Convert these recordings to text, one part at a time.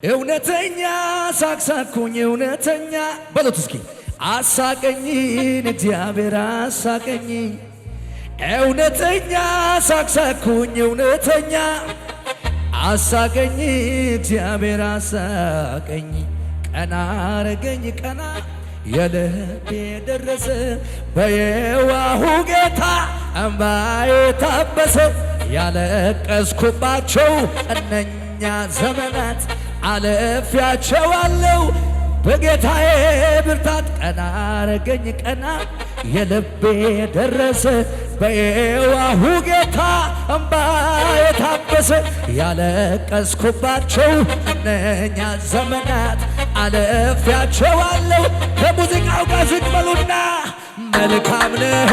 እውነተኛ ሳቅሳቅኩኝ እውነተኛ በሉት እስኪ አሳቀኝን እግዚአብሔር አሳቀኝ። እውነተኛ ሳቅሳቅኩኝ እውነተኛ አሳቀኝ እግዚአብሔር አሳቀኝ። ቀና አረገኝ ቀና የልቤ ደረሰ በየዋሁ ጌታ እምባዬ ታበሰ። ያለቀስኩባቸው እነኛ ዘመናት አለፊያቸዋለሁ በጌታዬ ብርታት። ቀና አረገኝ ቀና የልቤ ደረሰ በየዋሁ ጌታ እምባዬ ታበሰ። ያለቀስኩባቸው እነኛ ዘመናት አለፊያቸዋለሁ። ከሙዚቃው ጋር ዝቅ በሉና መልካም ነህ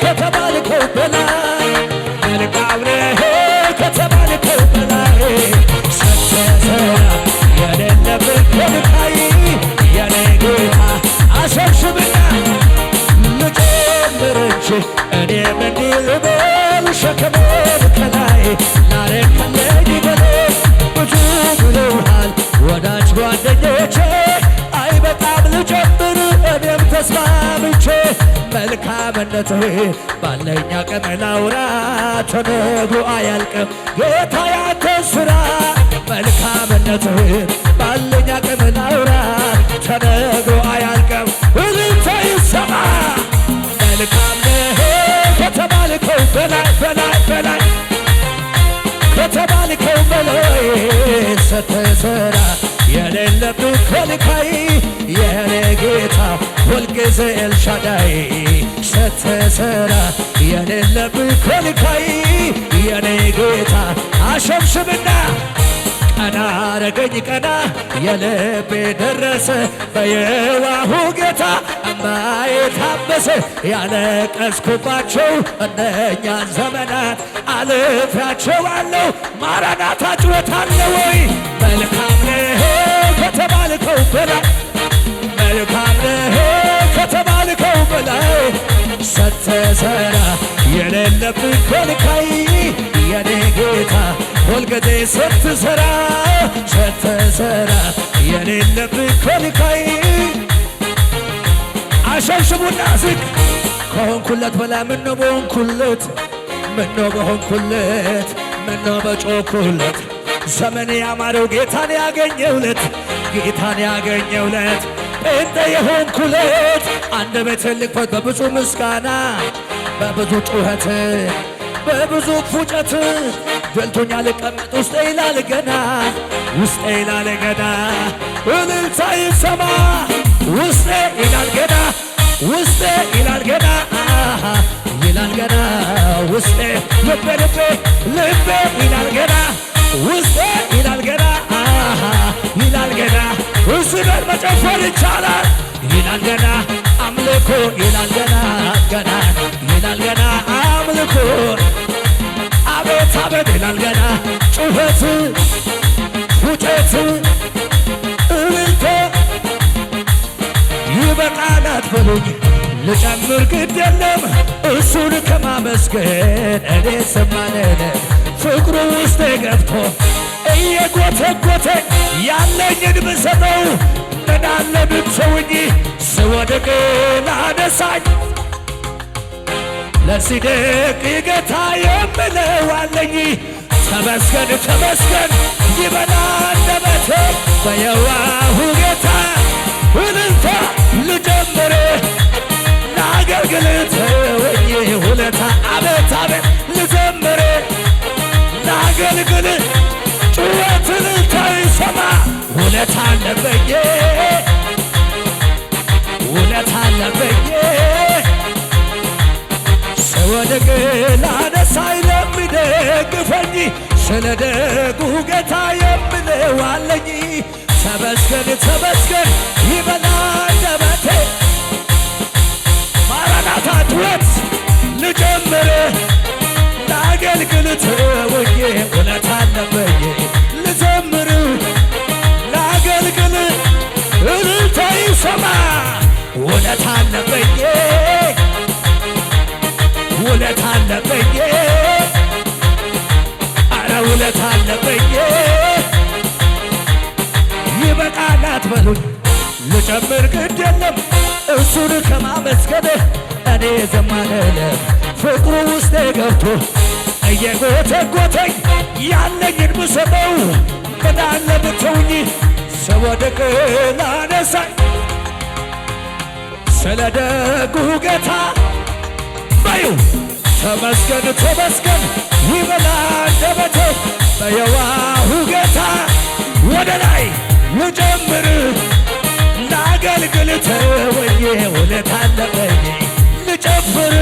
ከተባልከው በላይ መልካም ነህ ከተባልከው በላይ ሰተሰራ የሌለብን ከልካይ የኔ ጌታ አሸብሽብና ልጨምር እንጂ እኔ ምን ልበል ሸክሜን ከላይ ላረክልኝ በል ብዙ ብለውሃል ወዳጅ ጓደኞቼ አይበቃም ልጨምር እኔም ተስማምቼ መልካምነትህ ባለኝ አቅም ላውራ ተነግሮ አያልቅም ጌታ ያንተ ሥራ። መልካምነትህ ባለኝ አቅም ላውራ ተነግሮ አያልቅም እልልታ ይሰማ። መልካም ነህ ከተባልከው በላይ በላይ በላይ ከተባልከው በላይ ስትሰራ የሌለብህ ከልካይ የኔ ጌታ ሁልጊዜ ኤልሻዳይ ስትሰራ የሌለብህ ከልካይ የኔ ጌታ አሸብሽብና ቀና አረገኝ ቀና የልቤ ደረሰ በየዋሁ ጌታ እምባዬ ታበሰ። ያለቀስኩባቸው እነኛ ዘመናት አልፌያቸዋለሁ። ማራናታ ጩኸት አለ ወይ? መልካም ነህ ከተባልከው በላይ መልካም ነህ ከተባልከው በላይ ስትሰራ የሌለብህ ከልካይ የኔ ጌታ ሁልጊዜ ስትሰራ የሌለብህ ከልካይ አሸብሽቡና ዝቅ ከሆንኩለት በላይ ምነው በሆንኩለት ምነው በሆንኩለት ምነው በጮኩለት ዘመን ያማረው ጌታን ያገኘውለት ጌታን ያገኘውለት እንደ የሆንኩለት አንደበቴን ልክፈት በብዙ ምስጋና በብዙ ጩኸት በብዙ ፉጨት ደልቶኛ ልቀመጥ ውስጤ ይላል ገና ውስጤ ይላል ገና እልልታ ይሰማ ውስጤ ይላል ገና ውስጤ ይላል ገና ይላል ገና ውስጤ ልቤ ልቤ ልቤ ይላል ገና ውስጤ ይላል ገና ይላል ገና እስበል መጨፈር ይቻላል ይላል ገና አምልኮ ይላል ገና ገና ይላል ገና አምልኮ አቤት አቤት ይላል ገና ጩኸት ፉጨት እልልታ ይበቃል አትበሉኝ ልጨምር ግድ የለም እሱን ከማመስገን እኔ ሰማነን ፍቅሩ ውስጤ ገብቶ እየጎተጎተ ያለኝን ብሰጠው ምናለ ብትተውኝ ስወድቅ ላነሳኝ ለዚህ ደግ ጌታ የምለው አለኝ። ተመስገን ተመስገን ይበላ አንደበቴ በየዋሁ ጌታ እልልታ ልጀምር ላገልግል ተወኝ ውለታ አቤት አቤት ልጀምር ላገልግል ጩኸት እልልታ ይሰማ ውለታ አለበኝ ውለታ አለበኝ ስወድቅ ላነሳኝ ለሚደግፈኝ ስለ ደጉ ጌታ የምለው አለኝ። ተመስገን ተመስገን ይበላ አንደበቴ ማራናታ ጩኸት ልጀምር ላገልግል ተወኝ ውለታ አለበኝ ልዘምር ላገልግል እልልታ ይሰማ ውለታ አለበኝ ውለታ አለበኝ አረ ውለታ አለበኝ አትበሉኝ ልጨምር ግድ የለም እሱን ከማመስገን እኔ ዝም አልልም ፍቅሩ ውስጤ ገብቶ እየጎተጎተኝ ያለኝን ብሰጠው ምን አለ ብተውኝ ስወድቅ ላነሳኝ ስለ ደጉ ጌታ በዩ ተመስገን ተመስገን ይበላ አንደበቴ በየዋሁ ጌታ ወደ ላይ ልጨምር ላገልግል ተወኝ ውለታ አለበኝ ልጨፍር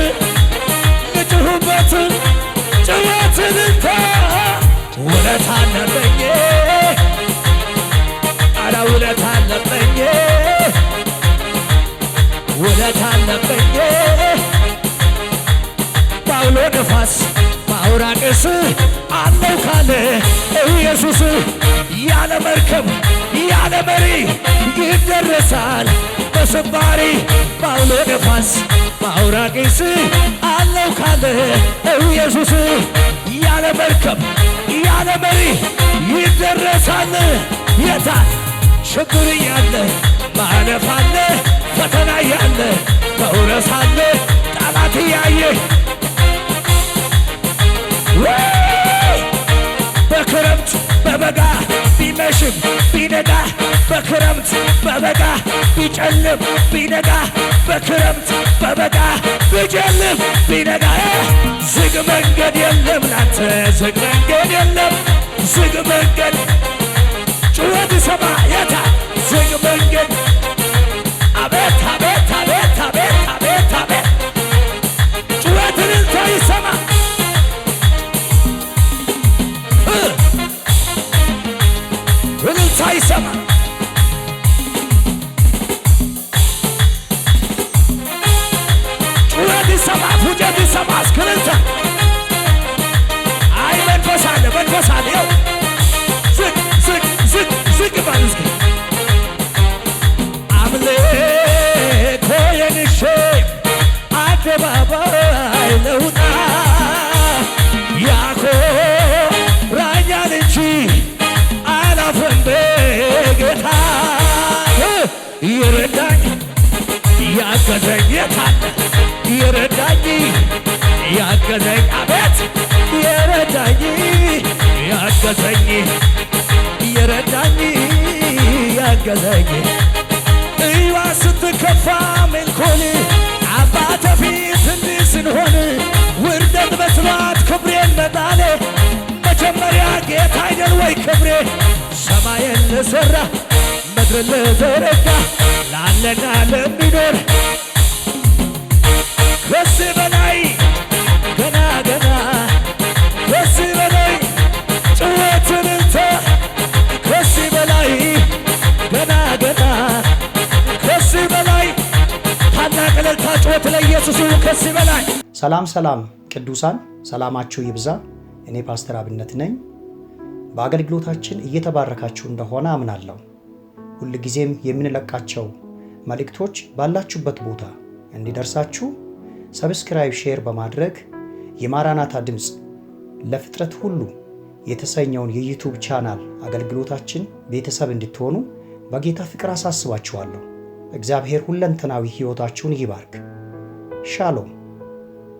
ልጭሁበት ጭወትን ውለታ አለበኝ አረ ውለታ አለበኝ ውለታ አለበኝ ባውሎ ነፋስ ባውራቅስ አለው ካለ ኢየሱስ ያለ መርከብ ያለ መሪ ይደረሳል በስባሪ ባውሎ ነፋስ ባውራቅስ አለው ካለ ኢየሱስ ያለ መርከብ ያለ መሪ ይደረሳል የታል ችግር ያለ ማለፍ አለ ፈተና ያለ መውረስ አለ ጠላት ያየ በክረምት በበጋ ቢመሽም ቢነጋ በክረምት በበጋ ቢጨልም ቢነጋ በክረምት በበጋ ቢጨልም ቢነጋ ዝግ መንገድ የለም ላንተ ዝግ መንገድ የለም ዝግ መንገድ ጩኸት ሰማ የታ ዝግ መንገድ አቤት አቤት አቤት አቤት አቤት አቤት ጩኸት እልልታ ይሰማ እልልታ ይሰማ ጩኸት ይሰማ ፉጨት ይሰማ እስክልልታ አይ መንፈስ አለ ይኸው ዝግ ዝግ ዝግ ዝግ ባል እስኪ አምልኮ የንሼ አደባባይ ለውጣ ያኮራኛል እንጂ አላፍርም በጌታ ይረዳኝ ያገዘኝ የታለ ይረዳኝ ያገዘኝ አቤት ይረዳኝ ያገዘኝ ይረዳኝ ያገዘኝ እዩዋ ስትከፋ ሜልኮል አባተ ፊት እንዲህ ስንሆን ውርደት መስሏት ክብሬን መጣሌ መጀመሪያ ጌታ አይደል ወይ ክብሬ ሰማይን ለሠራ ምድርን ለዘረጋ ላለና ለሚኖር ከዚህ በላይ ገና ገና ከዚህ በላይ ጭወትን እንተ ከዚህ በላይ ገና ገና ከዚህ በላይ ታላቅ እልልታ ጭወት ለኢየሱስ ከዚህ በላይ ሰላም ሰላም ቅዱሳን ሰላማችሁ ይብዛ። እኔ ፓስተር አብነት ነኝ። በአገልግሎታችን እየተባረካችሁ እንደሆነ አምናለሁ። ሁልጊዜም የምንለቃቸው መልእክቶች ባላችሁበት ቦታ እንዲደርሳችሁ ሰብስክራይብ፣ ሼር በማድረግ የማራናታ ድምፅ ለፍጥረት ሁሉ የተሰኘውን የዩቲዩብ ቻናል አገልግሎታችን ቤተሰብ እንድትሆኑ በጌታ ፍቅር አሳስባችኋለሁ። እግዚአብሔር ሁለንተናዊ ሕይወታችሁን ይባርክ። ሻሎም